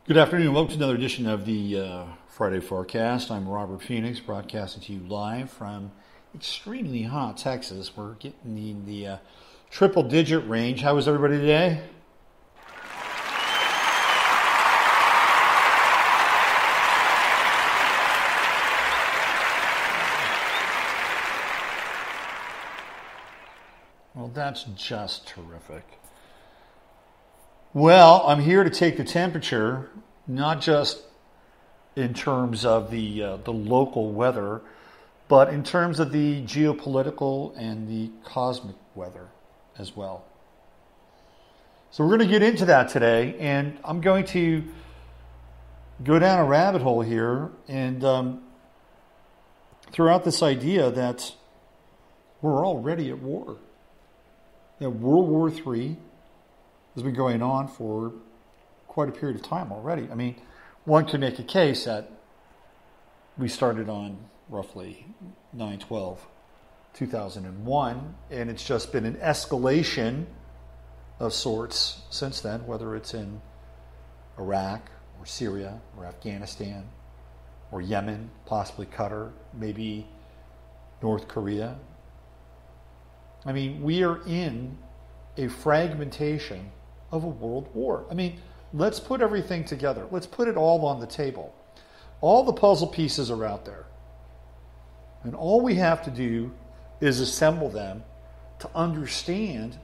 Good afternoon. Welcome to another edition of the Friday FARcast. I'm Robert Phoenix, broadcasting to you live from extremely hot Texas. We're getting in the triple-digit range. How is everybody today? Well, that's just terrific. Well, I'm here to take the temperature, not just in terms of the local weather, but in terms of the geopolitical and the cosmic weather as well. So we're going to get into that today, and I'm going to go down a rabbit hole here and throw out this idea that we're already at war. That World War III has been going on for quite a period of time already. I mean, one could make a case that we started on roughly 9/12/2001, and it's just been an escalation of sorts since then, whether it's in Iraq or Syria or Afghanistan or Yemen, possibly Qatar, maybe North Korea. I mean, we are in a fragmentation of a world war. I mean, let's put everything together. Let's put it all on the table. All the puzzle pieces are out there. And all we have to do is assemble them to understand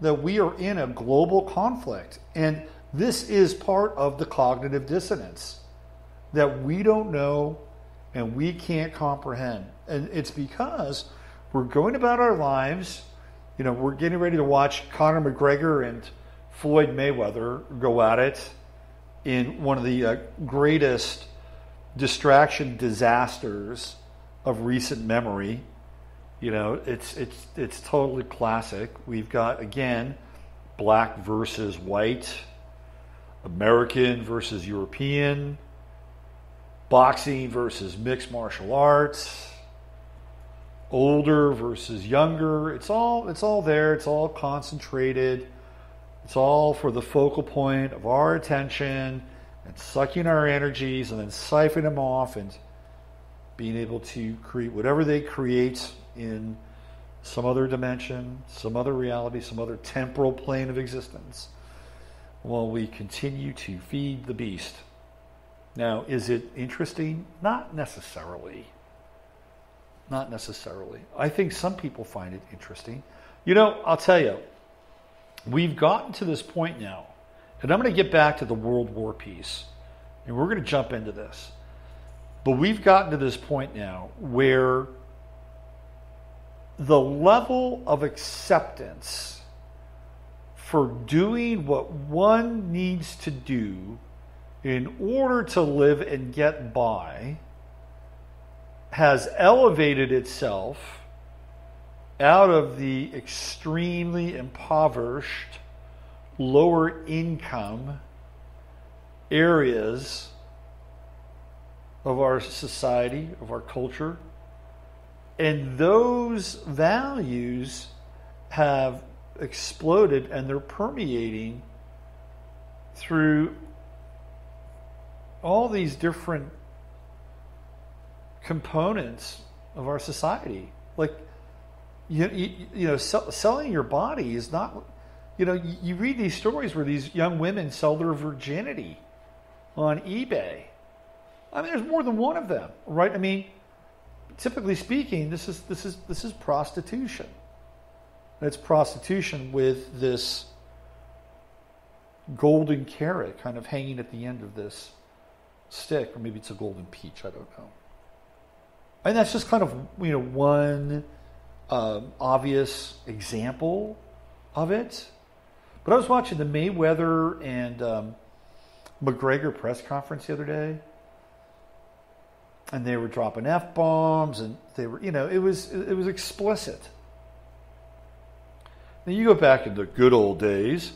that we are in a global conflict. And this is part of the cognitive dissonance that we don't know and we can't comprehend. And it's because we're going about our lives. You know, we're getting ready to watch Conor McGregor and Floyd Mayweather go at it in one of the greatest distraction disasters of recent memory. You know, it's totally classic. We've got, again, black versus white, American versus European, boxing versus mixed martial arts, older versus younger. It's all there. It's all concentrated. It's all for the focal point of our attention and sucking our energies and then siphoning them off and being able to create whatever they create in some other dimension, some other reality, some other temporal plane of existence while we continue to feed the beast. Now, is it interesting? Not necessarily. Not necessarily. I think some people find it interesting. You know, I'll tell you, we've gotten to this point now, and I'm going to get back to the World War piece, and we're going to jump into this. But we've gotten to this point now where the level of acceptance for doing what one needs to do in order to live and get by has elevated itself out of the extremely impoverished, lower income areas of our society, of our culture. And those values have exploded and they're permeating through all these different components of our society. Like, you know, selling your body is not, you know, you read these stories where these young women sell their virginity on eBay. I mean, there's more than one of them, right? I mean, typically speaking, this is prostitution. It's prostitution with this golden carrot kind of hanging at the end of this stick, or maybe it's a golden peach, I don't know. And that's just kind of, you know, one obvious example of it. But I was watching the Mayweather and McGregor press conference the other day, and they were dropping F-bombs, and they were, you know, it was explicit. Now you go back in the good old days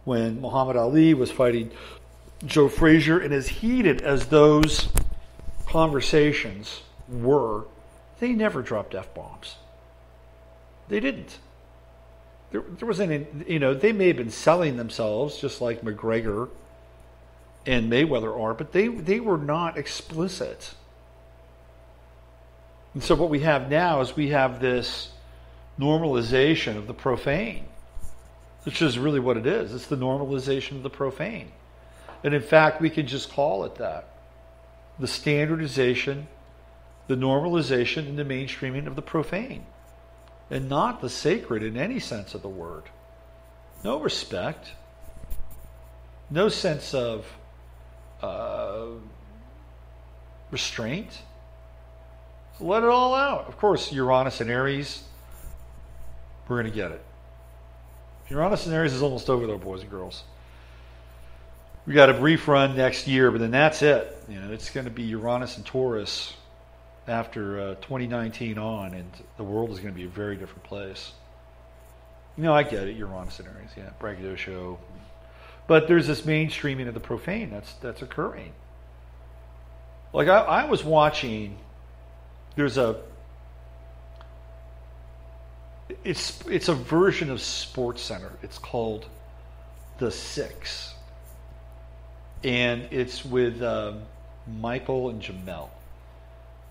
when Muhammad Ali was fighting Joe Frazier, and as heated as those conversations were, they never dropped F-bombs. They didn't. There wasn't any, they may have been selling themselves just like McGregor and Mayweather are, but they were not explicit. And so what we have now is we have this normalization of the profane, which is really what it is. It's the normalization of the profane. And in fact, we can just call it that. The standardization, the normalization, and the mainstreaming of the profane. And not the sacred in any sense of the word. No respect. No sense of restraint. Let it all out. Of course, Uranus and Aries, we're going to get it. Uranus and Aries is almost over though, boys and girls. We got a brief run next year, but then that's it. It's going to be Uranus and Taurus after 2019 on, and the world is going to be a very different place. I get it, Uranus and Aries, braggadocio. But there's this mainstreaming of the profane that's occurring. Like I was watching, it's a version of SportsCenter. It's called The Six. And it's with Michael and Jamel.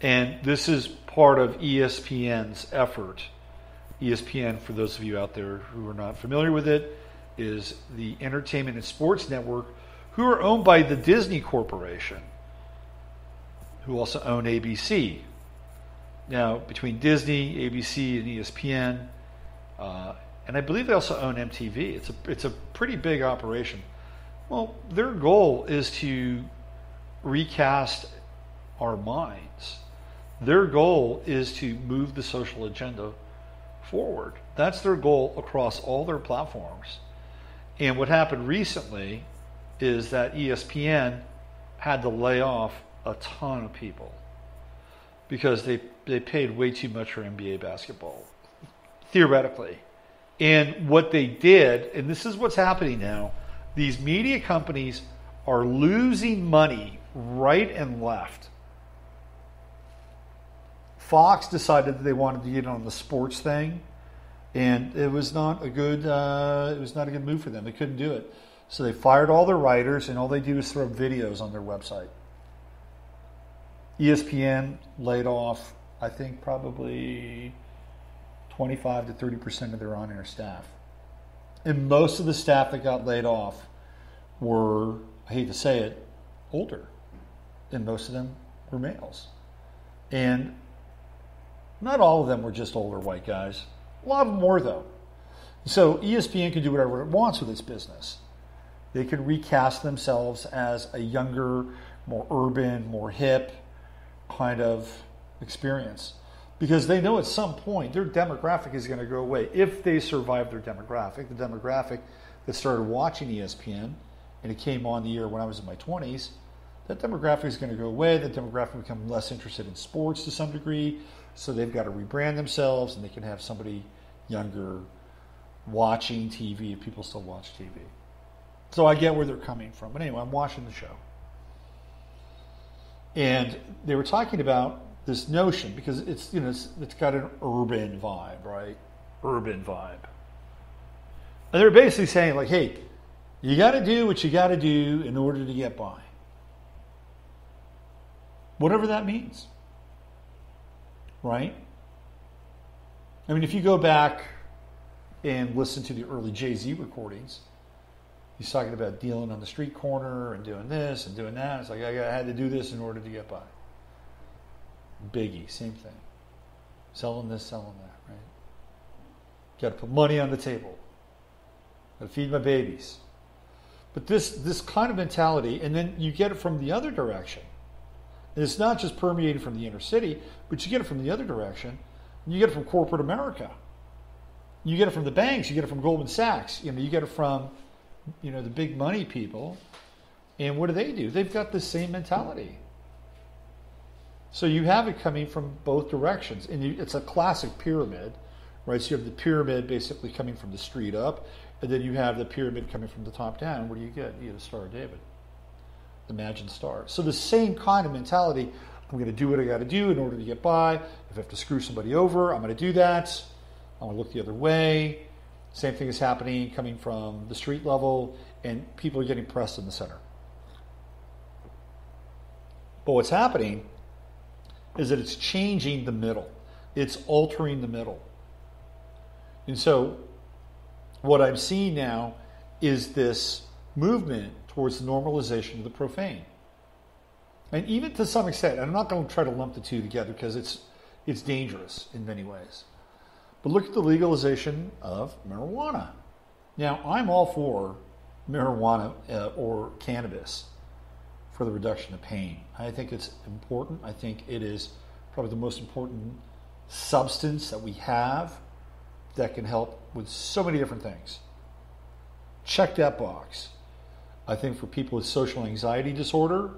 And this is part of ESPN's effort. ESPN, for those of you out there who are not familiar with it, is the Entertainment and Sports Network, who are owned by the Disney Corporation, who also own ABC. Now, between Disney, ABC, and ESPN, and I believe they also own MTV. It's a pretty big operation. Well, their goal is to recast our minds. Their goal is to move the social agenda forward. That's their goal across all their platforms. And what happened recently is that ESPN had to lay off a ton of people because they paid way too much for NBA basketball, theoretically. And what they did, and this is what's happening now, these media companies are losing money right and left. Fox decided that they wanted to get on the sports thing, and it was not a good move for them. They couldn't do it. So they fired all their writers, and all they do is throw videos on their website. ESPN laid off, I think, probably 25 to 30% of their on-air staff. And most of the staff that got laid off were, I hate to say it, older. And most of them were males. And not all of them were just older white guys. A lot of them were, though. So ESPN can do whatever it wants with its business. They can recast themselves as a younger, more urban, more hip kind of experience. Because they know at some point their demographic is going to go away. If they survive their demographic, the demographic that started watching ESPN, and it came on the air when I was in my 20s, that demographic is going to go away. That demographic will become less interested in sports to some degree. So they've got to rebrand themselves, and they can have somebody younger watching TV if people still watch TV. So I get where they're coming from. But anyway, I'm watching the show. And they were talking about this notion, because it's got an urban vibe, right? Urban vibe. And they're basically saying, like, hey, you got to do what you got to do in order to get by. Whatever that means. Right? I mean, if you go back and listen to the early Jay-Z recordings, he's talking about dealing on the street corner and doing this and doing that. It's like, I had to do this in order to get by. Biggie, same thing. Selling this, selling that, right? Got to put money on the table. Got to feed my babies. But this kind of mentality, and then you get it from the other direction. And it's not just permeated from the inner city, but you get it from the other direction. And you get it from corporate America. You get it from the banks. You get it from Goldman Sachs. You get it from, the big money people. And what do? They've got the same mentality. So you have it coming from both directions. And it's a classic pyramid, right? So you have the pyramid basically coming from the street up, and then you have the pyramid coming from the top down. What do you get? You get a Star of David. Imagine star. So the same kind of mentality I'm going to do what I got to do in order to get by. If I have to screw somebody over, I'm going to do that. I'm going to look the other way. Same thing is happening coming from the street level, and people are getting pressed in the center. But what's happening is that it's changing the middle. It's altering the middle. And so what I'm seeing now is this movement towards the normalization of the profane. And even to some extent, and I'm not going to try to lump the two together because it's dangerous in many ways. But look at the legalization of marijuana. Now, I'm all for marijuana or cannabis for the reduction of pain. I think it's important. I think it is probably the most important substance that we have that can help with so many different things. Check that box. I think for people with social anxiety disorder,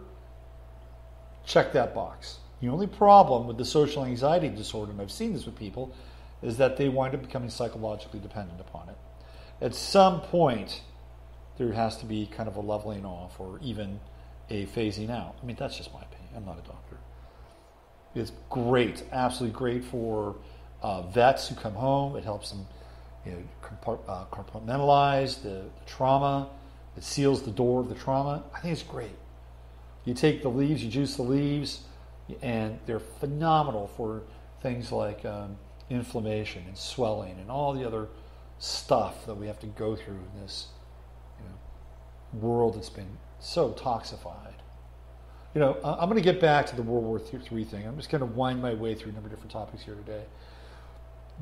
check that box. The only problem with the social anxiety disorder, and I've seen this with people, is that they wind up becoming psychologically dependent upon it. At some point, there has to be kind of a leveling off or even a phasing out. I mean, that's just my opinion. I'm not a doctor. It's great, absolutely great for vets who come home. It helps them compartmentalize the trauma. It seals the door of the trauma. I think it's great. You take the leaves, you juice the leaves, and they're phenomenal for things like inflammation and swelling and all the other stuff that we have to go through in this world that's been so toxified. I'm going to get back to the World War III thing. I'm just going to wind my way through a number of different topics here today.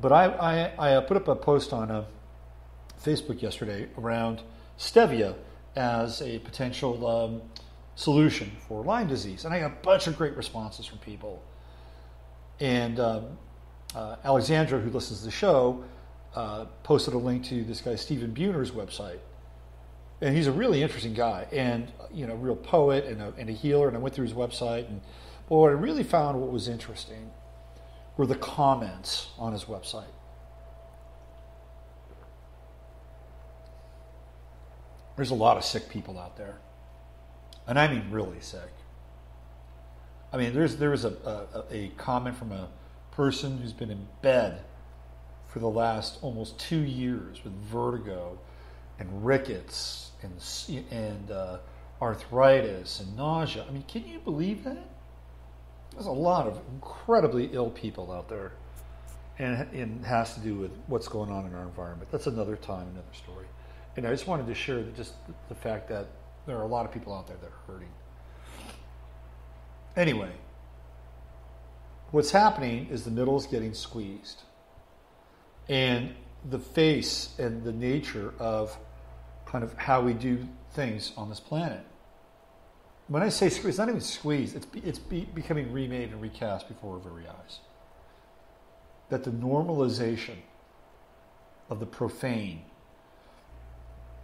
But I put up a post on Facebook yesterday around stevia as a potential solution for Lyme disease. And I got a bunch of great responses from people. And Alexandra, who listens to the show, posted a link to this guy Stephen Buhner's website. And he's a really interesting guy and, a real poet and a healer. And I went through his website. And what I really found what was interesting were the comments on his website. There's a lot of sick people out there. And I mean really sick. I mean, there was a comment from a person who's been in bed for the last almost 2 years with vertigo and rickets and arthritis and nausea. I mean, can you believe that? There's a lot of incredibly ill people out there, and it has to do with what's going on in our environment. That's another time, another story. And I just wanted to share just the fact that there are a lot of people out there that are hurting. Anyway, what's happening is the middle is getting squeezed. And the face and the nature of kind of how we do things on this planet. When I say squeeze, it's not even squeezed. It's becoming remade and recast before our very eyes. That the normalization of the profane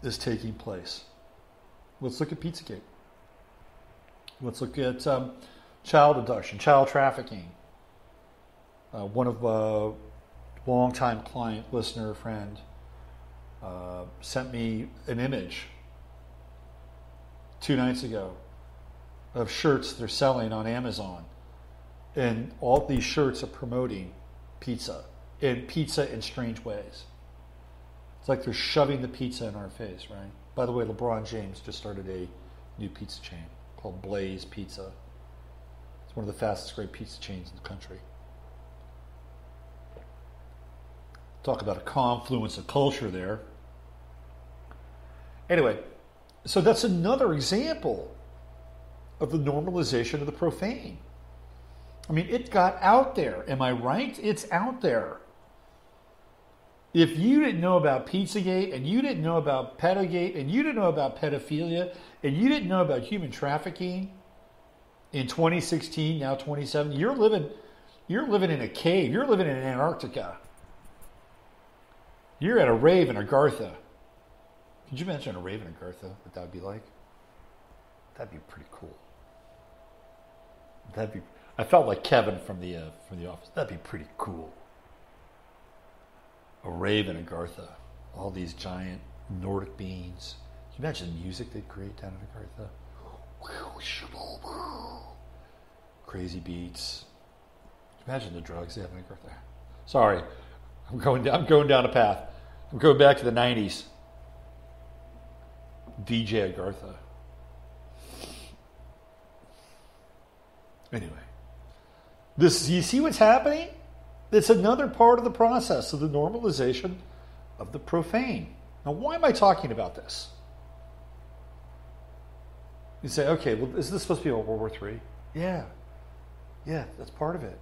is taking place. Let's look at Pizzagate. Let's look at child abduction, child trafficking. One of a longtime client, listener, friend sent me an image 2 nights ago of shirts they're selling on Amazon. And all these shirts are promoting pizza in strange ways. It's like they're shoving the pizza in our face, right? By the way, LeBron James just started a new pizza chain called Blaze Pizza. It's one of the fastest growing pizza chains in the country. Talk about a confluence of culture there. Anyway, so that's another example of the normalization of the profane. I mean, it got out there. Am I right? It's out there. If you didn't know about Pizzagate, and you didn't know about Pedogate, and you didn't know about pedophilia, and you didn't know about human trafficking in 2016, now 2017, you're living in a cave. You're living in Antarctica. You're at a rave in Agartha. Could you imagine a rave in Agartha? What that would be like? That'd be pretty cool. I felt like Kevin from the office. That'd be pretty cool. A rave in Agartha. All these giant Nordic beings. Can you imagine the music they'd create down in Agartha? crazy beats. Imagine the drugs they have in Agartha. Sorry, I'm going down a path. I'm going back to the 90s. DJ Agartha. Anyway, you see what's happening? It's another part of the process of the normalization of the profane. Now, why am I talking about this? You say, okay, well, is this supposed to be about World War III? Yeah, that's part of it.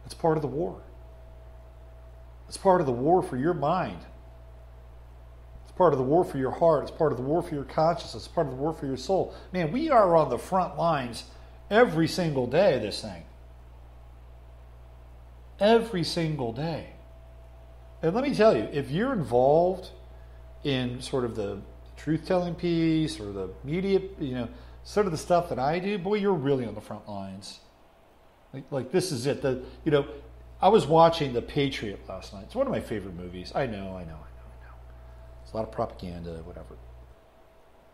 It's part of the war. It's part of the war for your mind. It's part of the war for your heart. It's part of the war for your consciousness. It's part of the war for your soul. Man, we are on the front lines every single day of this thing. Every single day. And let me tell you, if you're involved in sort of the truth-telling piece or the media, sort of the stuff that I do, boy, you're really on the front lines. Like this is it. I was watching The Patriot last night. It's one of my favorite movies. I know. It's a lot of propaganda, whatever.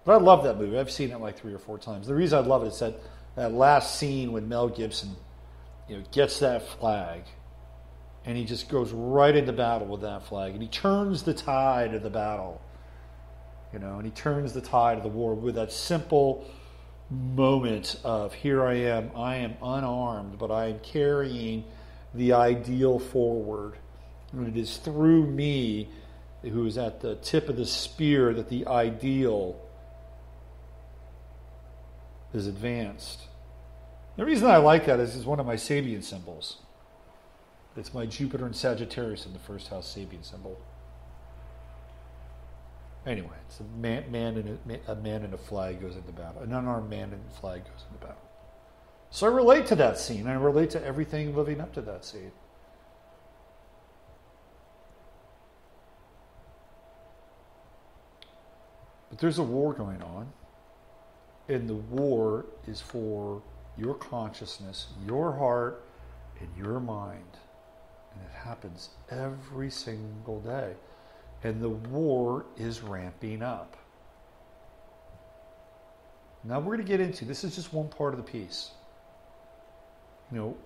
But I love that movie. I've seen it like 3 or 4 times. The reason I love it is that last scene when Mel Gibson, gets that flag, and he just goes right into battle with that flag, and he turns the tide of the battle, and he turns the tide of the war with that simple moment of, here I am unarmed, but I am carrying the ideal forward. And it is through me, who is at the tip of the spear, that the ideal is advanced. The reason I like that is it's one of my Sabian symbols. It's my Jupiter and Sagittarius in the first house Sabian symbol. Anyway, it's a man in a flag goes into battle. An unarmed man in a flag goes into battle. So I relate to that scene. I relate to everything living up to that scene. But there's a war going on. And the war is for your consciousness, your heart, and your mind. And it happens every single day. And the war is ramping up. Now we're going to get into, this is just one part of the piece.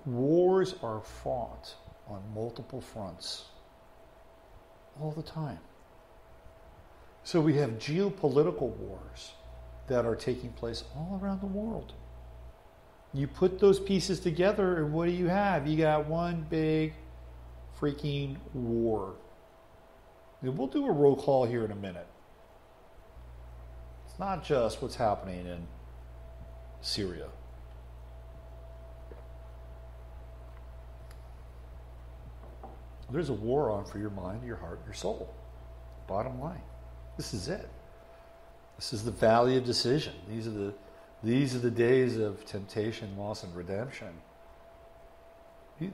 Wars are fought on multiple fronts all the time. So we have geopolitical wars that are taking place all around the world. You put those pieces together, and what do you have? You got one big freaking war. And we'll do a roll call here in a minute. It's not just what's happening in Syria. There's a war on for your mind, your heart, your soul. Bottom line. This is it. This is the valley of decision. These are the days of temptation, loss, and redemption.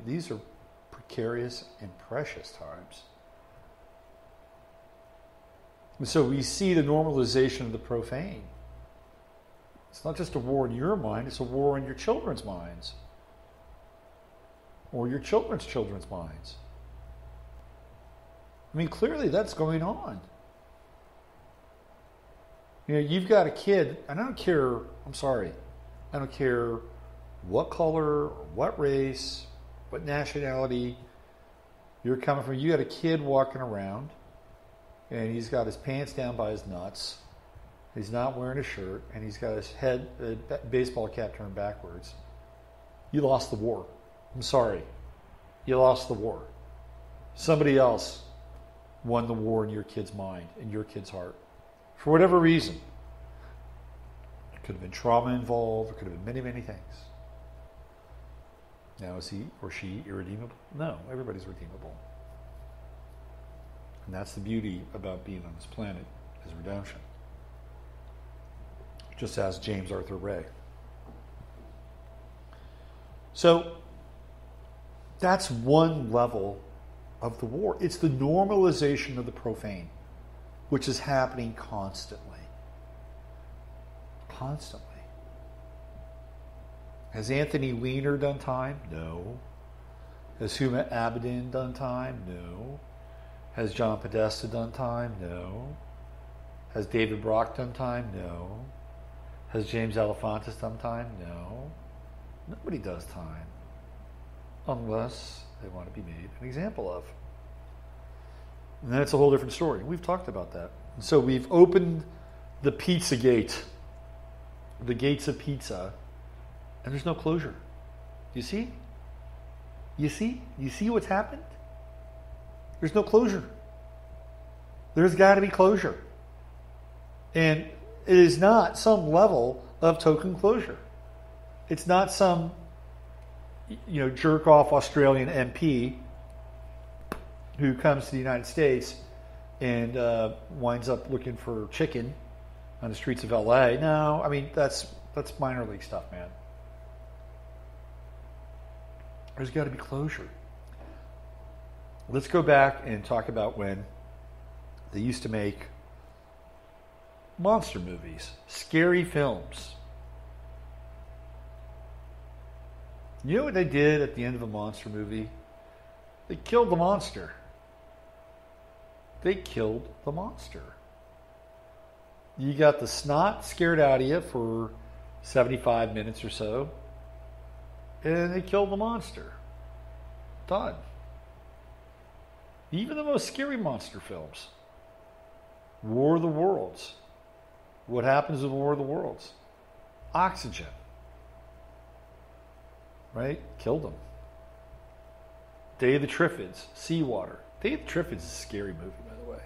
These are precarious and precious times. And so we see the normalization of the profane. It's not just a war in your mind, it's a war in your children's minds. Or your children's children's minds. I mean, clearly that's going on. You've got a kid, and I don't care what color, or what race, what nationality you're coming from. You got a kid walking around, and he's got his pants down by his nuts. He's not wearing a shirt, and he's got his baseball cap turned backwards. You lost the war. I'm sorry. You lost the war. Somebody else won the war in your kid's mind, in your kid's heart. For whatever reason. It could have been trauma involved. It could have been many, many things. Now, is he or she irredeemable? No, everybody's redeemable. And that's the beauty about being on this planet, is redemption. Just ask James Arthur Ray. So, that's one level of the war. It's the normalization of the profane, which is happening constantly. Constantly. Has Anthony Weiner done time? No. Has Huma Abedin done time? No. Has John Podesta done time? No. Has David Brock done time? No. Has James Alefantis done time? No. Nobody does time unless they want to be made an example of. And that's a whole different story. We've talked about that. And so we've opened the pizza gate, the gates of pizza, and there's no closure. You see? You see? You see what's happened? There's no closure. There's got to be closure. And it is not some level of token closure. It's not some, jerk-off Australian MP who comes to the United States and winds up looking for chicken on the streets of LA. No, I mean, that's minor league stuff, man. There's got to be closure. Let's go back and talk about when they used to make monster movies, scary films. You know what they did at the end of a monster movie? They killed the monster. They killed the monster. You got the snot scared out of you for 75 minutes or so, and they killed the monster. Done. Even the most scary monster films. War of the Worlds. What happens in War of the Worlds? Oxygen. Right? Killed them. Day of the Triffids. Seawater. Day of the Triffids is a scary movie, by the way.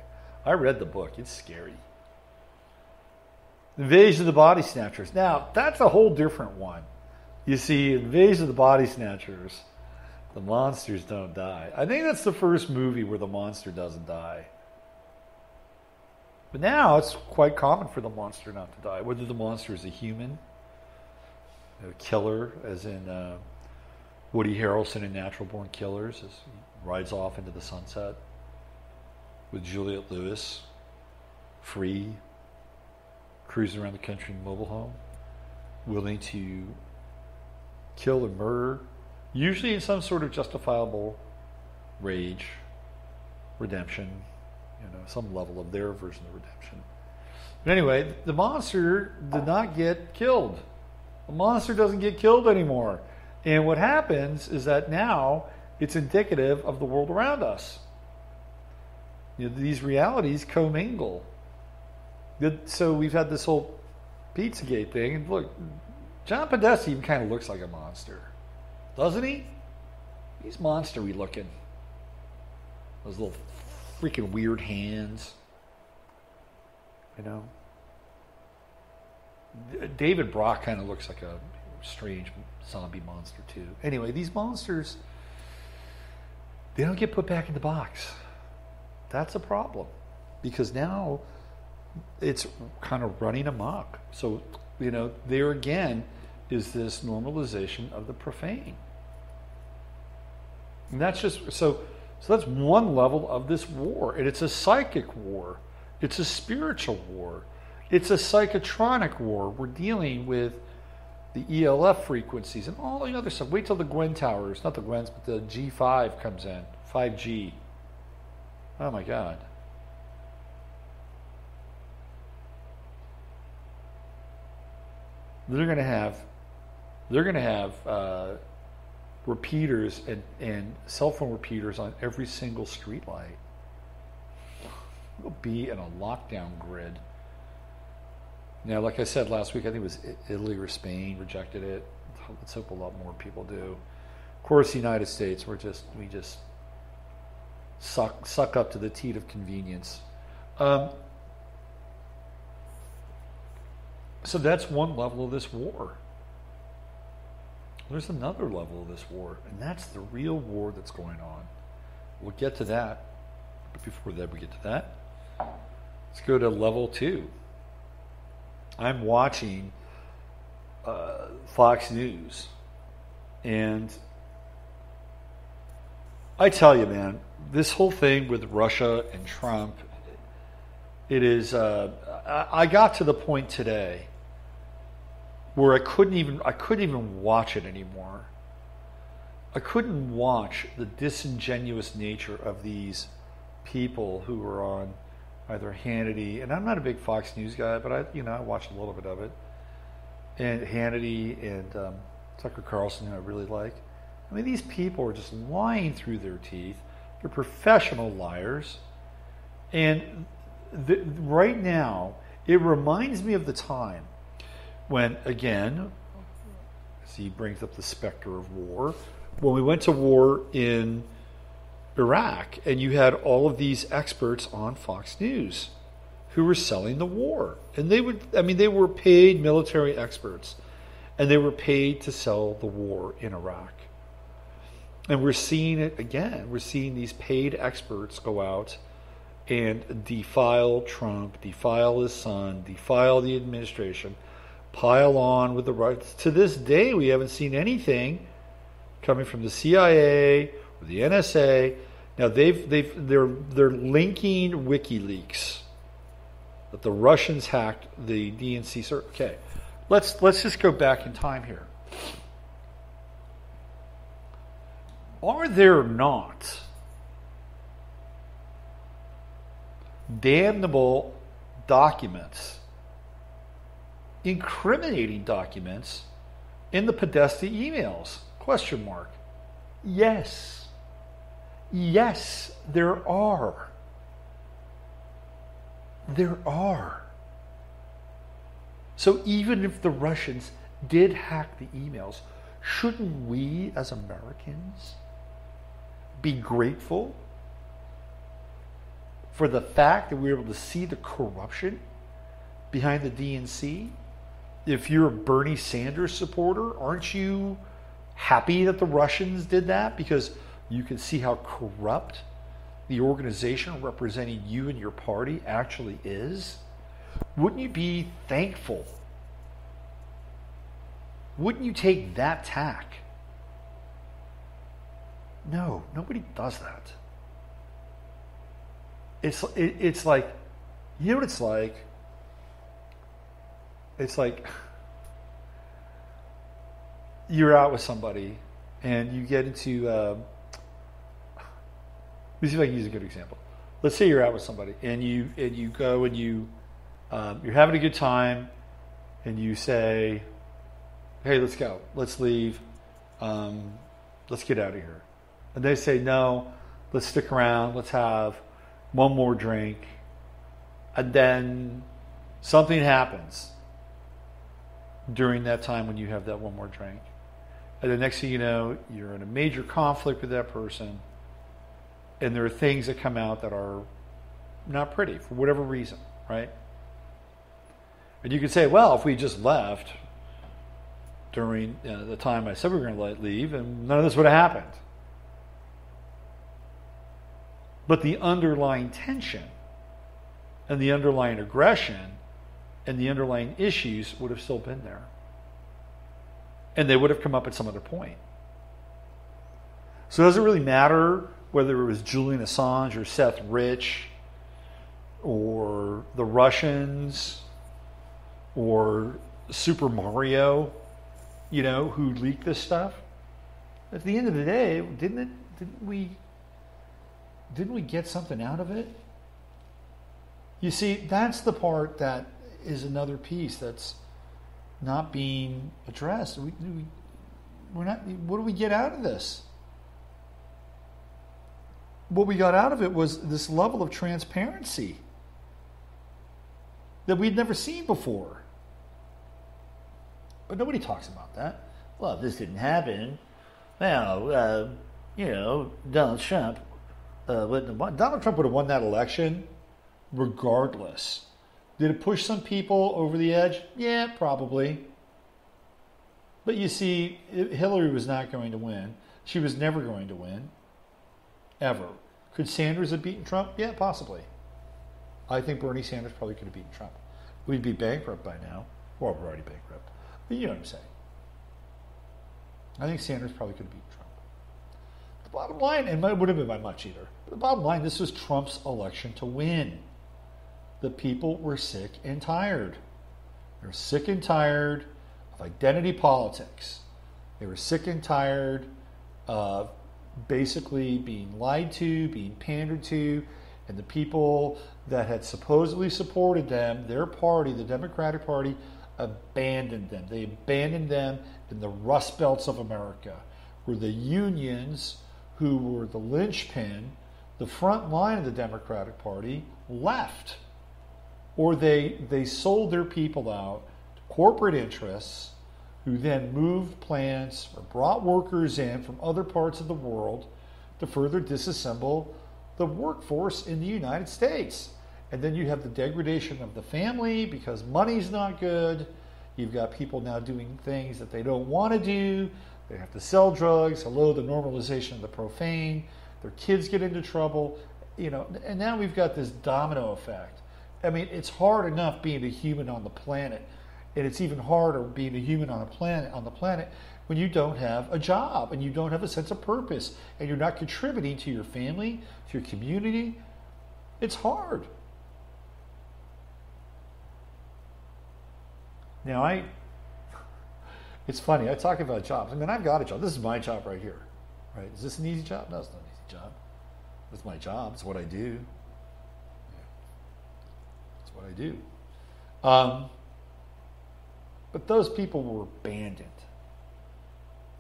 I read the book. It's scary. Invasion of the Body Snatchers. Now, that's a whole different one. You see, Invasion of the Body Snatchers, the monsters don't die. I think that's the first movie where the monster doesn't die. But now it's quite common for the monster not to die. Whether the monster is a human, a killer, as in Woody Harrelson in Natural Born Killers, as he rides off into the sunset with Juliette Lewis, free, cruising around the country in a mobile home, willing to kill and murder, usually in some sort of justifiable rage, redemption, some level of their version of redemption. But anyway, the monster did not get killed. The monster doesn't get killed anymore. And what happens is that now it's indicative of the world around us. These realities commingle. So we've had this whole Pizzagate thing, and look, John Podesta even kind of looks like a monster, doesn't he? He's monster-y looking. Those little freaking weird hands. David Brock kind of looks like a strange zombie monster too. Anyway, these monsters, they don't get put back in the box. That's a problem. Because now it's kind of running amok. So, there again is this normalization of the profane. And that's just, so that's one level of this war. And it's a psychic war. It's a spiritual war. It's a psychotronic war. We're dealing with the ELF frequencies and all the other stuff. Wait till the Gwen towers, not the Gwens, but the G5 comes in, 5G. Oh my God. They're going to have repeaters and cell phone repeaters on every single street light. We'll be in a lockdown grid. Now, like I said last week, I think it was Italy or Spain rejected it. Let's hope a lot more people do. Of course, the United States, we just suck up to the teat of convenience. So that's one level of this war. There's another level of this war, and that's the real war that's going on. We'll get to that. But before that, we get to that, let's go to level 2. I'm watching Fox News, and I tell you, man, this whole thing with Russia and Trump, it is. I got to the point today where I couldn't even watch it anymore. I couldn't watch the disingenuous nature of these people who were on either Hannity, and I'm not a big Fox News guy, but I watched a little bit of it, and Hannity and Tucker Carlson, who I really like. I mean, these people are just lying through their teeth. They're professional liars. And right now, it reminds me of the time when, again, as he brings up the specter of war, when we went to war in Iraq, and you had all of these experts on Fox News who were selling the war. And they were paid military experts, and they were paid to sell the war in Iraq. And we're seeing it again. We're seeing these paid experts go out and defile Trump, defile his son, defile the administration, pile on with the rights. To this day, we haven't seen anything coming from the CIA or the NSA. Now they're linking WikiLeaks that the Russians hacked the DNC server. Okay, let's just go back in time here. Are there not damnable documents, incriminating documents in the Podesta emails? Question mark. Yes. Yes, there are. There are. So even if the Russians did hack the emails, shouldn't we as Americans be grateful for the fact that we were able to see the corruption behind the DNC? If you're a Bernie Sanders supporter, aren't you happy that the Russians did that? Because you can see how corrupt the organization representing you and your party actually is. Wouldn't you be thankful? Wouldn't you take that tack? No, nobody does that. It's like, you know what it's like? It's like you're out with somebody and you get into, let me see if I can use a good example. Let's say you're out with somebody and you go and you're having a good time and you say, hey, let's go, let's leave, let's get out of here. And they say, no, let's stick around, let's have one more drink. And then something happens during that time when you have that one more drink. And the next thing you know, you're in a major conflict with that person. And there are things that come out that are not pretty for whatever reason, right? And you could say, well, if we just left during the time I said we were going to leave, and none of this would have happened. But the underlying tension and the underlying aggression and the underlying issues would have still been there. And they would have come up at some other point. So does it really matter whether it was Julian Assange or Seth Rich or the Russians or Super Mario, who leaked this stuff? At the end of the day, didn't we get something out of it? You see, that's the part that is another piece that's not being addressed. We're not. What do we get out of this? What we got out of it was this level of transparency that we'd never seen before. But nobody talks about that. Well, if this didn't happen, Donald Trump. Donald Trump would have won that election regardless. Did it push some people over the edge? Yeah, probably. But you see, Hillary was not going to win. She was never going to win. Ever. Could Sanders have beaten Trump? Yeah, possibly. I think Bernie Sanders probably could have beaten Trump. We'd be bankrupt by now. Well, we're already bankrupt. But you know what I'm saying. I think Sanders probably could have beaten Trump. The bottom line, and it wouldn't have been by much either, but the bottom line, this was Trump's election to win. The people were sick and tired. They were sick and tired of identity politics. They were sick and tired of basically being lied to, being pandered to, and the people that had supposedly supported them, their party, the Democratic Party, abandoned them. They abandoned them in the rust belts of America, where the unions, who were the linchpin, the front line of the Democratic Party, left. Or they sold their people out to corporate interests, who then moved plants or brought workers in from other parts of the world to further disassemble the workforce in the United States. And then you have the degradation of the family because money's not good. You've got people now doing things that they don't want to do. They have to sell drugs. Hello, the normalization of the profane. Their kids get into trouble. And now we've got this domino effect. I mean, it's hard enough being a human on the planet, and it's even harder being a human on the planet when you don't have a job and you don't have a sense of purpose and you're not contributing to your family, to your community. It's hard. Now, it's funny, I talk about jobs. I mean, I've got a job. This is my job right here. Right? Is this an easy job? No, it's not an easy job. It's my job. It's what I do. It's what I do. But those people were abandoned.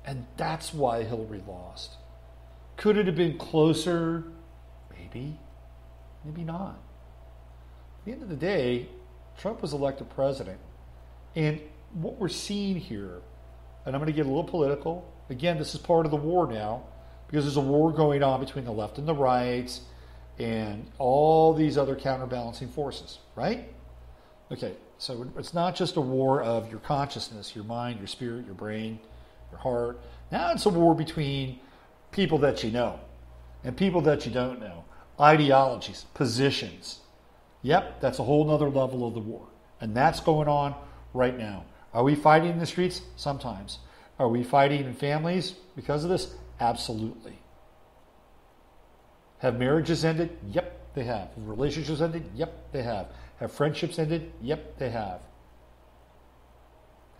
And that's why Hillary lost. Could it have been closer? Maybe. Maybe not. At the end of the day, Trump was elected president. And what we're seeing here, and I'm going to get a little political. Again, this is part of the war now, because there's a war going on between the left and the right and all these other counterbalancing forces, right? Okay, so it's not just a war of your consciousness, your mind, your spirit, your brain, your heart. Now it's a war between people that you know and people that you don't know. Ideologies, positions. Yep, that's a whole nother level of the war. And that's going on right now. Are we fighting in the streets? Sometimes. Are we fighting in families because of this? Absolutely. Have marriages ended? Yep, they have. Have relationships ended? Yep, they have. Have friendships ended? Yep, they have.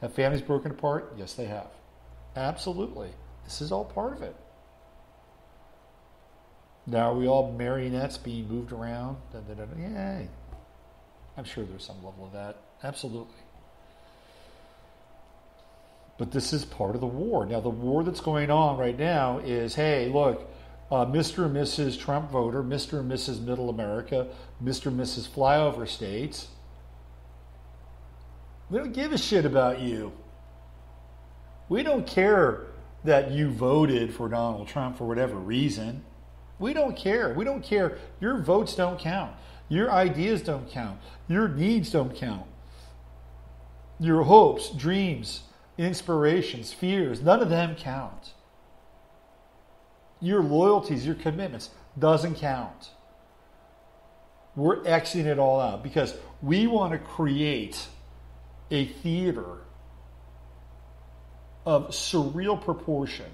Have families broken apart? Yes, they have. Absolutely. This is all part of it. Now, are we all marionettes being moved around? Yeah, I'm sure there's some level of that. Absolutely. But this is part of the war. Now, the war that's going on right now is, hey, look, Mr. and Mrs. Trump voter, Mr. and Mrs. Middle America, Mr. and Mrs. Flyover States, we don't give a shit about you. We don't care that you voted for Donald Trump for whatever reason. We don't care. We don't care. Your votes don't count. Your ideas don't count. Your needs don't count. Your hopes, dreams, inspirations, fears, none of them count. Your loyalties, your commitments, doesn't count. We're Xing it all out because we want to create a theater of surreal proportion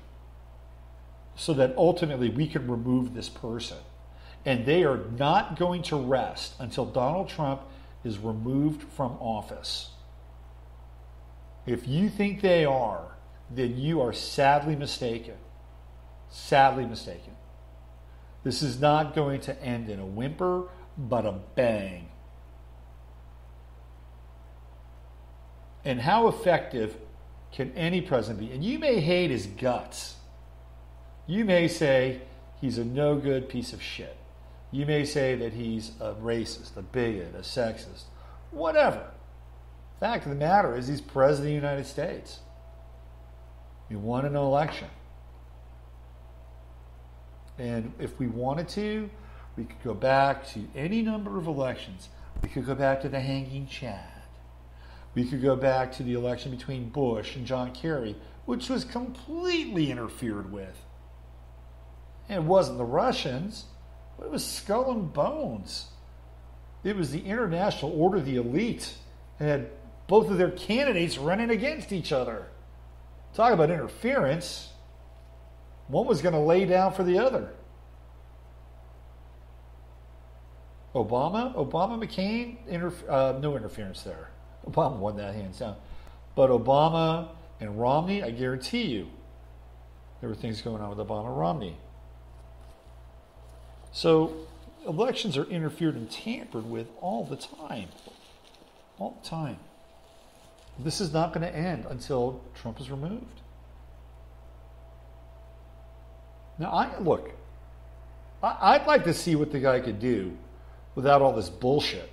so that ultimately we can remove this person. And they are not going to rest until Donald Trump is removed from office. If you think they are, then you are sadly mistaken. Sadly mistaken. This is not going to end in a whimper, but a bang. And how effective can any president be? And you may hate his guts. You may say he's a no-good piece of shit. You may say that he's a racist, a bigot, a sexist, whatever. Fact of the matter is he's president of the United States. He won an election. And if we wanted to, we could go back to any number of elections. We could go back to the hanging Chad. We could go back to the election between Bush and John Kerry, which was completely interfered with. And it wasn't the Russians, but it was skull and bones. It was the international order of the elite, and had both of their candidates running against each other. Talk about interference. One was going to lay down for the other. Obama, McCain, no interference there. Obama won that hands down. But Obama and Romney, I guarantee you, there were things going on with Obama and Romney. So elections are interfered and tampered with all the time. All the time. This is not going to end until Trump is removed. Now, I'd like to see what the guy could do without all this bullshit.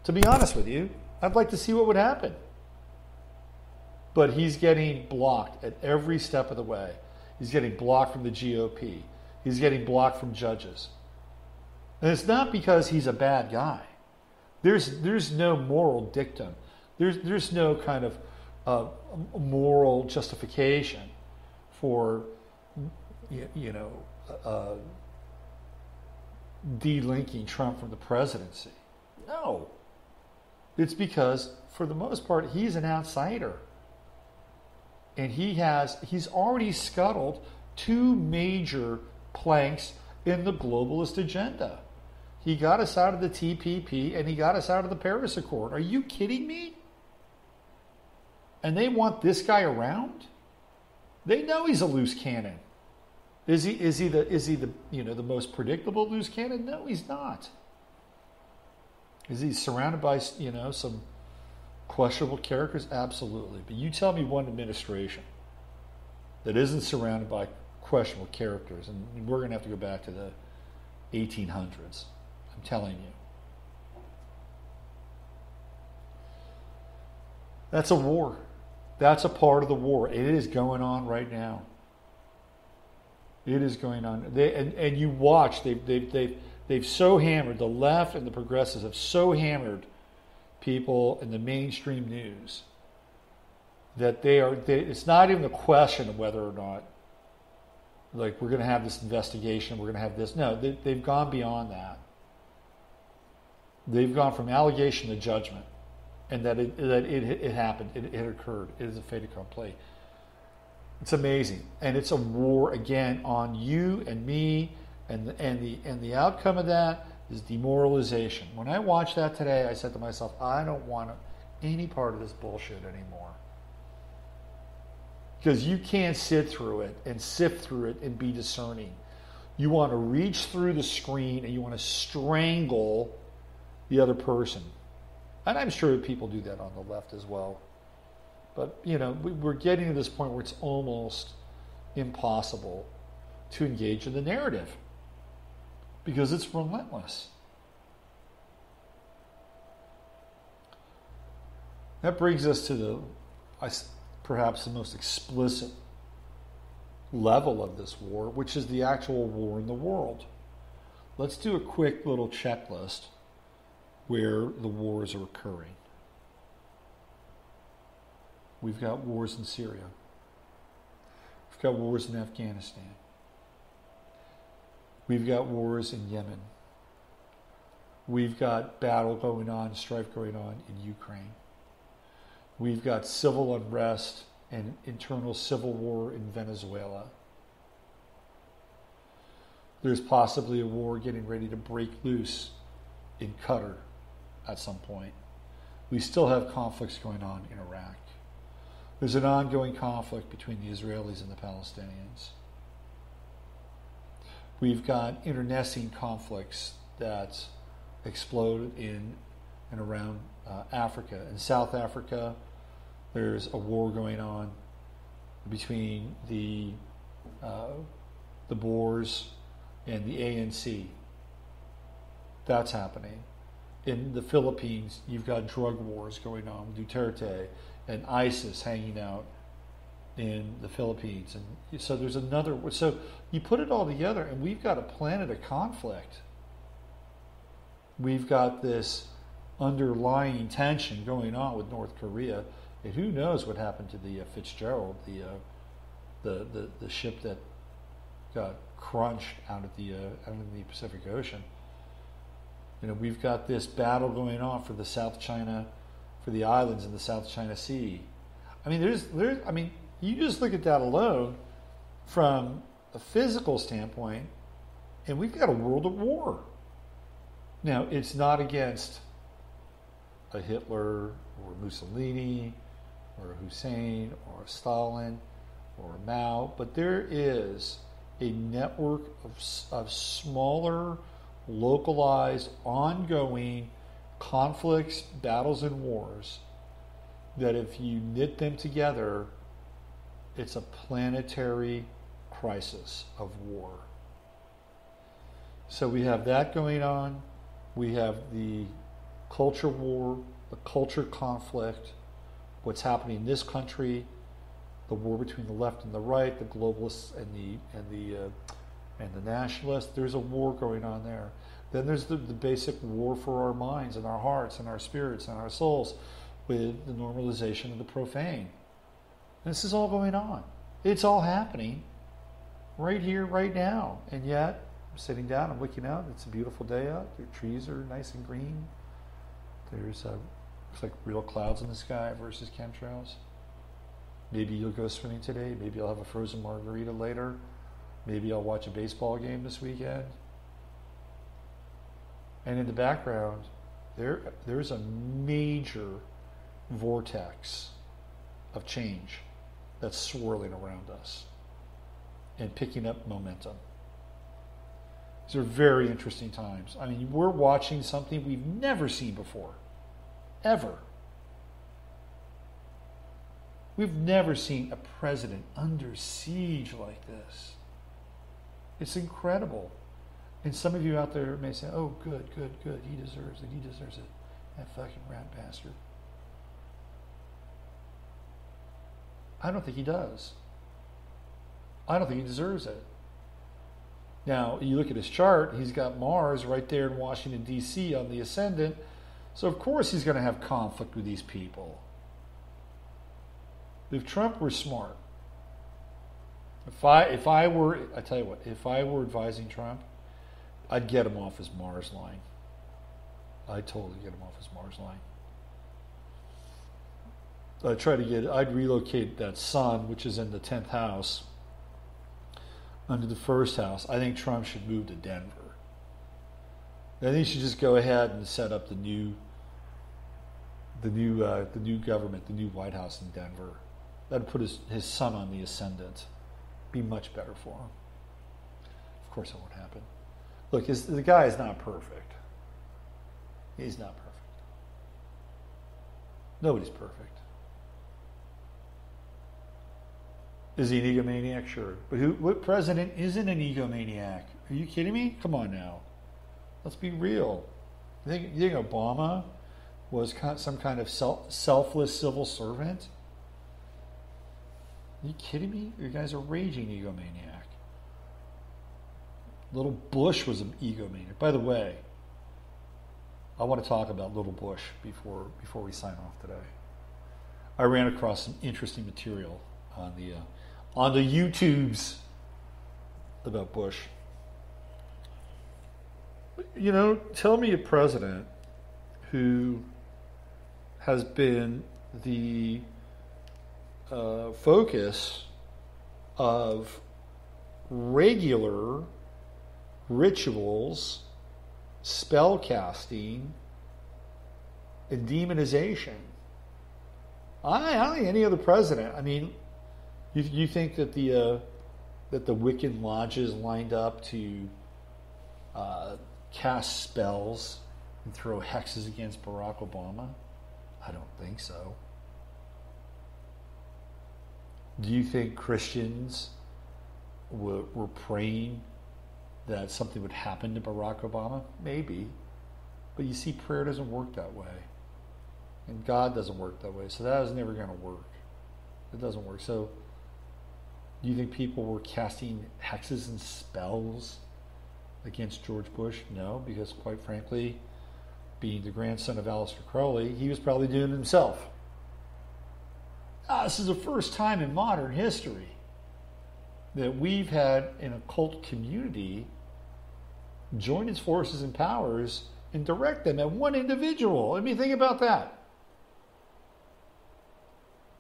To be honest with you, I'd like to see what would happen. But he's getting blocked at every step of the way. He's getting blocked from the GOP. He's getting blocked from judges. And it's not because he's a bad guy. There's no moral dictum. There's no kind of moral justification for delinking Trump from the presidency. No. It's because, for the most part, he's an outsider. And he's already scuttled two major planks in the globalist agenda. He got us out of the TPP and he got us out of the Paris Accord. Are you kidding me? And they want this guy around? They know he's a loose cannon. Is he the most predictable loose cannon? No, he's not. Is he surrounded by some questionable characters? Absolutely. But you tell me one administration that isn't surrounded by questionable characters, and we're going to have to go back to the 1800s. I'm telling you. That's a war. That's a part of the war. It is going on right now. It is going on. And you watch. They've so hammered, the left and the progressives have so hammered people in the mainstream news that it's not even a question of whether or not, like, we're going to have this investigation, we're going to have this. No, they've gone beyond that. They've gone from allegation to judgment, and that it happened, it occurred. It is a fait accompli. It's amazing, and it's a war again on you and me, and the outcome of that is demoralization. When I watched that today, I said to myself, I don't want any part of this bullshit anymore. Because you can't sit through it and sift through it and be discerning. You want to reach through the screen and you want to strangle the other person. And I'm sure that people do that on the left as well. But, we're getting to this point where it's almost impossible to engage in the narrative. Because it's relentless. That brings us to perhaps the most explicit level of this war, which is the actual war in the world. Let's do a quick little checklist where the wars are occurring. We've got wars in Syria. We've got wars in Afghanistan. We've got wars in Yemen. We've got battle going on, strife going on in Ukraine. We've got civil unrest and internal civil war in Venezuela. There's possibly a war getting ready to break loose in Qatar at some point. We still have conflicts going on in Iraq. There's an ongoing conflict between the Israelis and the Palestinians. We've got internecine conflicts that explode in and around Africa. In South Africa, there's a war going on between the Boers and the ANC. That's happening. In the Philippines, you've got drug wars going on with Duterte and ISIS hanging out in the Philippines. And so there's another. So you put it all together, and we've got a planet of conflict. We've got this underlying tension going on with North Korea, and who knows what happened to the Fitzgerald, the ship that got crunched out of the Pacific Ocean. We've got this battle going on for the South China, for the islands in the South China Sea. You just look at that alone from a physical standpoint, and we've got a world at war. Now, it's not against a Hitler or Mussolini or a Hussein or a Stalin or a Mao, but there is a network of smaller, localized, ongoing conflicts, battles, and wars that if you knit them together, it's a planetary crisis of war. So we have that going on. We have the culture war, the culture conflict, what's happening in this country, the war between the left and the right, the globalists and the nationalists. There's a war going on there. Then there's the basic war for our minds and our hearts and our spirits and our souls with the normalization of the profane. And this is all going on. It's all happening right here, right now. And yet, I'm sitting down, I'm looking out, it's a beautiful day out, the trees are nice and green. There's looks like real clouds in the sky versus chemtrails. Maybe you'll go swimming today, maybe I'll have a frozen margarita later, maybe I'll watch a baseball game this weekend. And in the background, there's a major vortex of change that's swirling around us and picking up momentum. These are very interesting times. I mean, we're watching something we've never seen before, ever. We've never seen a president under siege like this. It's incredible. And some of you out there may say, oh, good. He deserves it. That fucking rat bastard. I don't think he does. I don't think he deserves it. Now, you look at his chart, he's got Mars right there in Washington, D.C. on the ascendant. So, of course, he's going to have conflict with these people. If Trump were smart, if I were advising Trump, I'd get him off his Mars line. I'd totally get him off his Mars line. I'd relocate that sun, which is in the 10th house, under the first house. I think Trump should move to Denver. I think he should just go ahead and set up the new government, the new White House in Denver. That'd put his son on the ascendant. Be much better for him. Of course, it won't happen. Look, the guy is not perfect. He's not perfect. Nobody's perfect. Is he an egomaniac? Sure. But what president isn't an egomaniac? Are you kidding me? Come on now. Let's be real. You think Obama was some kind of selfless civil servant? Are you kidding me? You guys are raging egomaniac. Little Bush was an egomaniac. By the way, I want to talk about Little Bush before we sign off today. I ran across some interesting material on the YouTubes about Bush. You know, tell me a president who has been the focus of regular rituals, spell casting, and demonization. I don't think any other president. I mean, you think that the Wiccan lodges lined up to cast spells and throw hexes against Barack Obama? I don't think so. Do you think Christians were praying that something would happen to Barack Obama? Maybe. But you see, prayer doesn't work that way. And God doesn't work that way. So that is never going to work. It doesn't work. So do you think people were casting hexes and spells against George Bush? No, because quite frankly, being the grandson of Aleister Crowley, he was probably doing it himself. This is the first time in modern history that we've had an occult community join its forces and powers and direct them at one individual. I mean, think about that.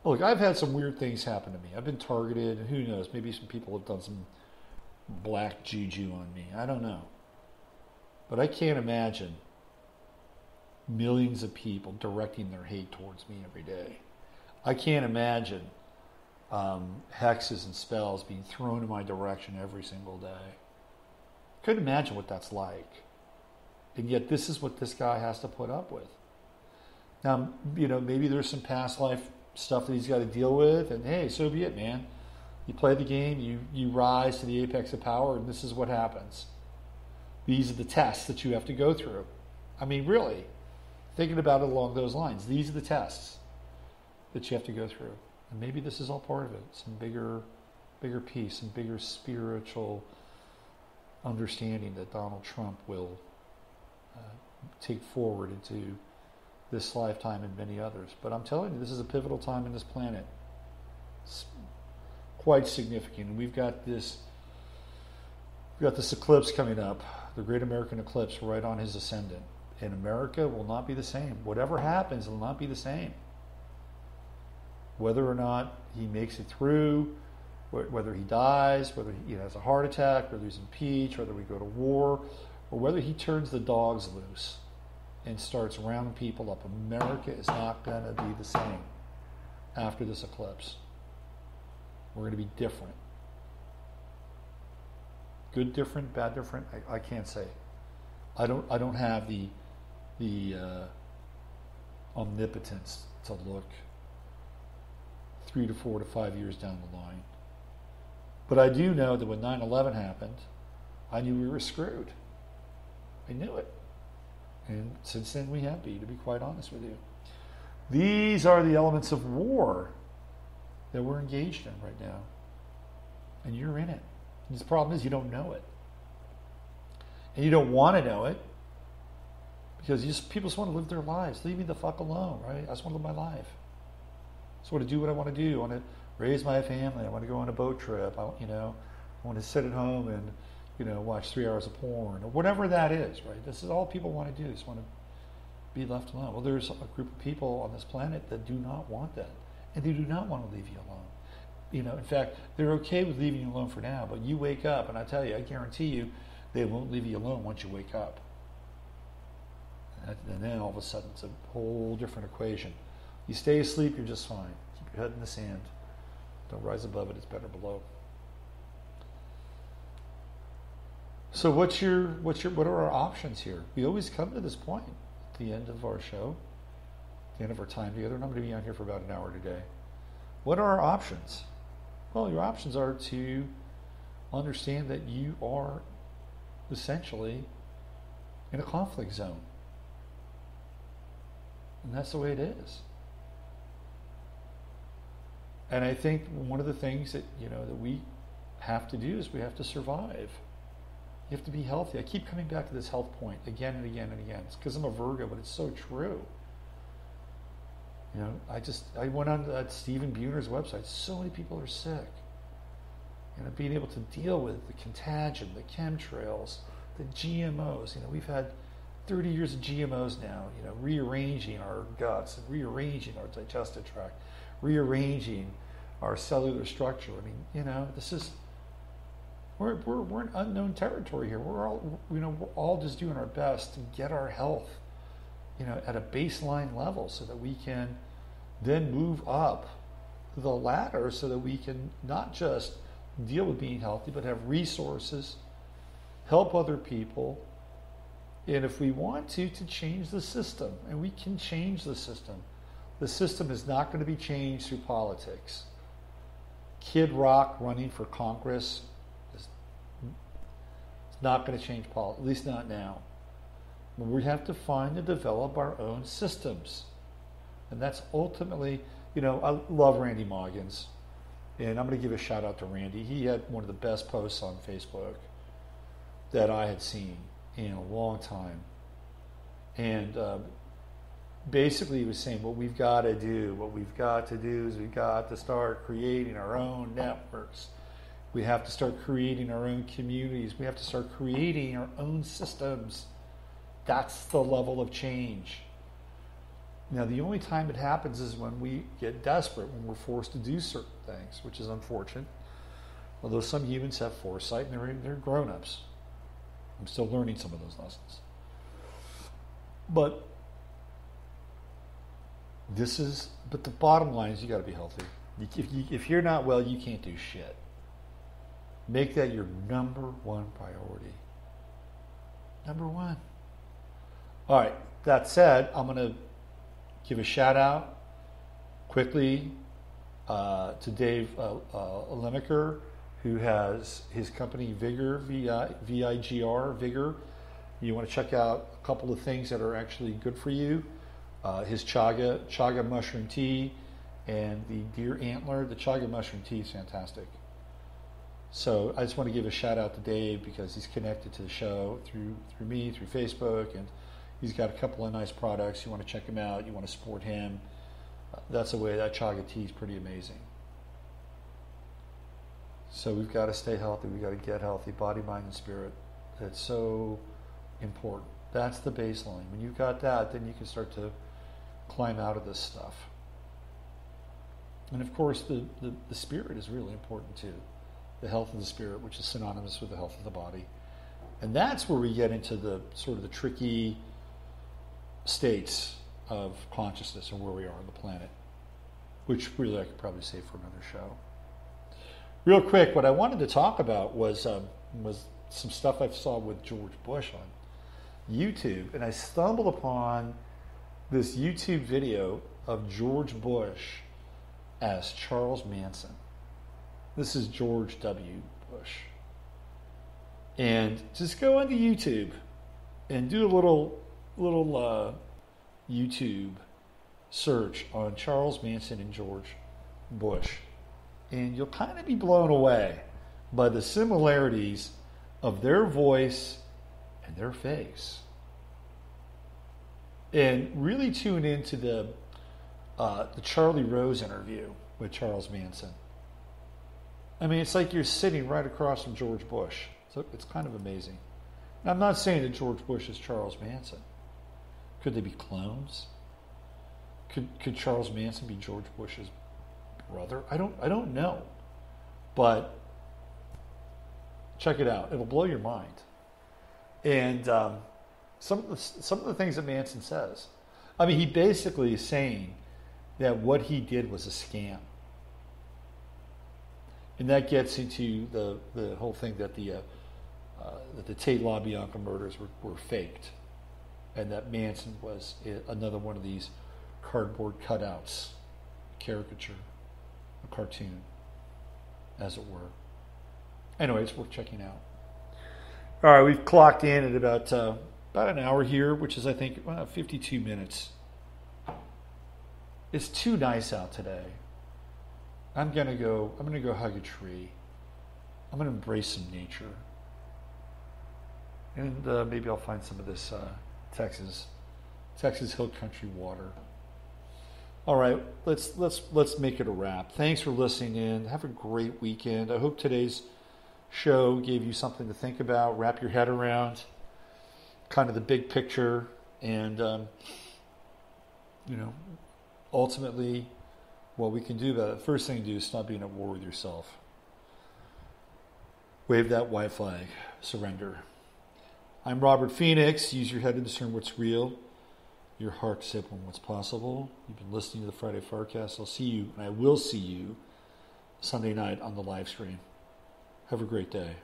Look, I've had some weird things happen to me. I've been targeted, and who knows, maybe some people have done some black juju on me. I don't know. But I can't imagine millions of people directing their hate towards me every day. I can't imagine hexes and spells being thrown in my direction every single day. Couldn't imagine what that's like. And yet this is what this guy has to put up with. Now, maybe there's some past life stuff that he's got to deal with, and hey, so be it, man. You play the game, you rise to the apex of power, and this is what happens. These are the tests that you have to go through. I mean, really, thinking about it along those lines, these are the tests that you have to go through. And maybe this is all part of it, some bigger piece, some bigger spiritual understanding that Donald Trump will take forward into this lifetime and many others. But I'm telling you, this is a pivotal time in this planet. It's quite significant. And we've got this eclipse coming up, the Great American Eclipse, right on his ascendant. And America will not be the same. Whatever happens, it will not be the same. Whether or not he makes it through, whether he dies, whether he has a heart attack, whether he's impeached, whether we go to war, or whether he turns the dogs loose and starts rounding people up, America is not going to be the same after this eclipse. We're going to be different. Good different, bad different, I can't say. I don't have the omnipotence to look 3 to 4 to 5 years down the line. But I do know that when 9/11 happened, I knew we were screwed. I knew it. And since then we have been, to be quite honest with you. These are the elements of war that we're engaged in right now. And you're in it. And the problem is you don't know it. And you don't want to know it because people just want to live their lives. Leave me the fuck alone, right? I just want to live my life. I just want to do what I want to do. I want to raise my family. I want to go on a boat trip. I want to sit at home and watch 3 hours of porn or whatever that is, right? This is all people want to do. They just want to be left alone. Well, there's a group of people on this planet that do not want that, and they do not want to leave you alone. In fact, they're okay with leaving you alone for now, but you wake up, and I tell you, I guarantee you, they won't leave you alone once you wake up. And then all of a sudden, it's a whole different equation. You stay asleep, you're just fine. Keep your head in the sand. Don't rise above it, it's better below. So what are our options here? We always come to this point at the end of our show, at the end of our time together, and I'm going to be on here for about an hour today. What are our options? Well, your options are to understand that you are essentially in a conflict zone. And that's the way it is. And I think one of the things that that we have to do is we have to survive. You have to be healthy. I keep coming back to this health point again and again and again. It's because I'm a Virgo, but it's so true. I went on that Stephen Buhner's website. So many people are sick. Being able to deal with the contagion, the chemtrails, the GMOs. We've had 30 years of GMOs now. Rearranging our guts, and rearranging our digestive tract, rearranging our cellular structure. This is. We're in unknown territory here. We're all just doing our best to get our health, at a baseline level, so that we can then move up the ladder, so that we can not just deal with being healthy, but have resources, help other people, and if we want to change the system, and we can change the system. The system is not going to be changed through politics. Kid Rock running for Congress. Not going to change politics, at least not now. We have to find and develop our own systems. And that's ultimately, I love Randy Moggins. And I'm going to give a shout out to Randy. He had one of the best posts on Facebook that I had seen in a long time. And basically he was saying what we've got to do is we've got to start creating our own networks. We have to start creating our own communities. We have to start creating our own systems. That's the level of change. Now, the only time it happens is when we get desperate, when we're forced to do certain things, which is unfortunate. Although some humans have foresight and they're grown-ups. I'm still learning some of those lessons. But the bottom line is you got to be healthy. If you're not well, you can't do shit. Make that your number one priority. Number one. All right. That said, I'm going to give a shout out quickly to Dave Lemecker, who has his company Vigor, V-I-G-R, Vigor. You want to check out a couple of things that are actually good for you. His chaga mushroom tea and the deer antler. The chaga mushroom tea is fantastic. So I just want to give a shout out to Dave because he's connected to the show through me, through Facebook, and he's got a couple of nice products. You want to check him out. You want to support him. That's the way. That chaga tea is pretty amazing. So we've got to stay healthy. We've got to get healthy, body, mind, and spirit. It's so important. That's the baseline. When you've got that, then you can start to climb out of this stuff. And of course, the spirit is really important too. The health of the spirit, which is synonymous with the health of the body. And that's where we get into the sort of the tricky states of consciousness and where we are on the planet, which really I could probably save for another show. Real quick, what I wanted to talk about was some stuff I saw with George Bush on YouTube, and I stumbled upon this YouTube video of George Bush as Charles Manson. This is George W. Bush. And just go onto YouTube and do a little YouTube search on Charles Manson and George Bush. And you'll kind of be blown away by the similarities of their voice and their face. And really tune into the Charlie Rose interview with Charles Manson. I mean, it's like you're sitting right across from George Bush. So it's kind of amazing. Now, I'm not saying that George Bush is Charles Manson. Could they be clones? Could Charles Manson be George Bush's brother? I don't know. But check it out. It'll blow your mind. And some of the things that Manson says. I mean, he basically is saying that what he did was a scam. And that gets into the whole thing that the Tate LaBianca murders were faked, and that Manson was another one of these cardboard cutouts, caricature, a cartoon, as it were. Anyway, it's worth checking out. All right, we've clocked in at about an hour here, which is, I think, 52 minutes. It's too nice out today. I'm gonna go hug a tree. I'm gonna embrace some nature, and maybe I'll find some of this Texas Hill Country water. All right, let's make it a wrap. Thanks for listening in. Have a great weekend. I hope today's show gave you something to think about, wrap your head around, kind of the big picture, and ultimately, what we can do about it. First thing to do is stop being at war with yourself. Wave that white flag. Surrender. I'm Robert Phoenix. Use your head to discern what's real, your heart to sip on what's possible. You've been listening to the Friday FARcast. I'll see you, and I will see you Sunday night on the live stream. Have a great day.